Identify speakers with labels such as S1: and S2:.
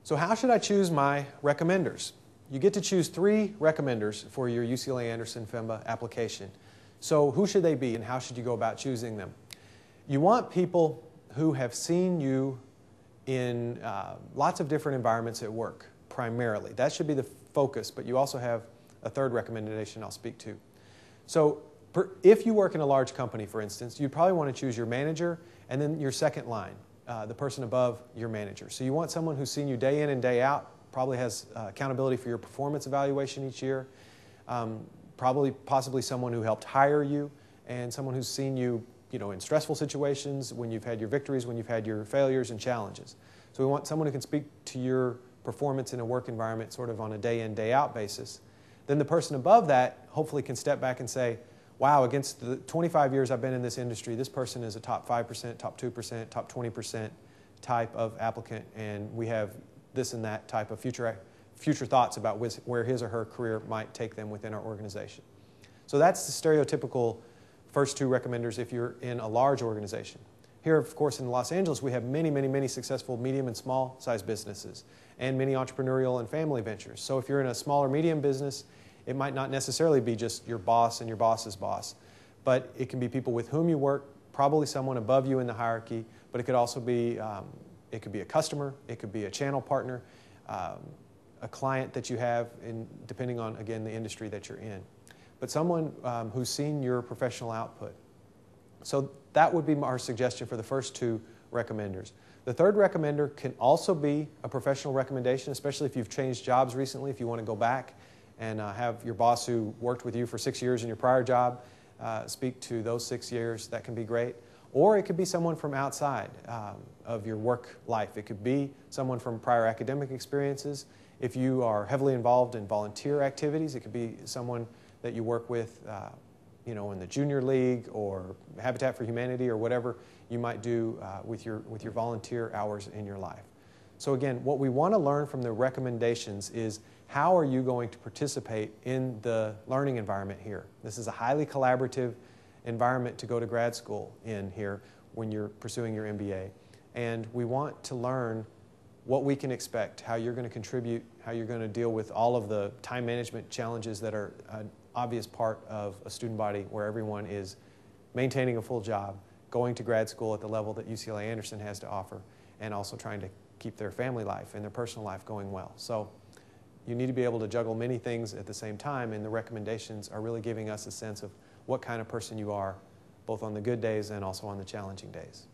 S1: So how should I choose my recommenders? You get to choose 3 recommenders for your UCLA Anderson-FEMBA application. So who should they be and how should you go about choosing them? You want people who have seen you in lots of different environments at work, primarily. That should be the focus, but you also have a third recommendation I'll speak to. So if you work in a large company, for instance, you'd probably want to choose your manager and then your second line, the person above your manager. So you want someone who's seen you day in and day out, probably has accountability for your performance evaluation each year, possibly someone who helped hire you, and someone who's seen you, in stressful situations, when you've had your victories, when you've had your failures and challenges. So we want someone who can speak to your performance in a work environment sort of on a day in, day out basis. Then the person above that hopefully can step back and say, wow, against the 25 years I've been in this industry, this person is a top 5%, top 2%, top 20% type of applicant, and we have this and that type of future thoughts about where his or her career might take them within our organization. So that's the stereotypical first 2 recommenders if you're in a large organization. Here, of course, in Los Angeles, we have many, many, many successful medium and small-sized businesses and many entrepreneurial and family ventures. So if you're in a small or medium business, it might not necessarily be just your boss and your boss's boss, but it can be people with whom you work, probably someone above you in the hierarchy, but it could also be it could be a customer, it could be a channel partner, a client that you have, depending on, again, the industry that you're in. But someone who's seen your professional output. So that would be our suggestion for the first 2 recommenders. The third recommender can also be a professional recommendation, especially if you've changed jobs recently, if you want to go back and have your boss who worked with you for 6 years in your prior job speak to those 6 years. That can be great. Or it could be someone from outside of your work life. It could be someone from prior academic experiences. If you are heavily involved in volunteer activities, it could be someone that you work with in the junior league or Habitat for Humanity or whatever you might do with your volunteer hours in your life. So again, what we want to learn from the recommendations is how are you going to participate in the learning environment here. This is a highly collaborative environment to go to grad school in here when you're pursuing your MBA. And we want to learn what we can expect, how you're going to contribute, how you're going to deal with all of the time management challenges that are an obvious part of a student body where everyone is maintaining a full job, going to grad school at the level that UCLA Anderson has to offer, and also trying to keep their family life and their personal life going well. So you need to be able to juggle many things at the same time, and the recommendations are really giving us a sense of what kind of person you are, both on the good days and also on the challenging days.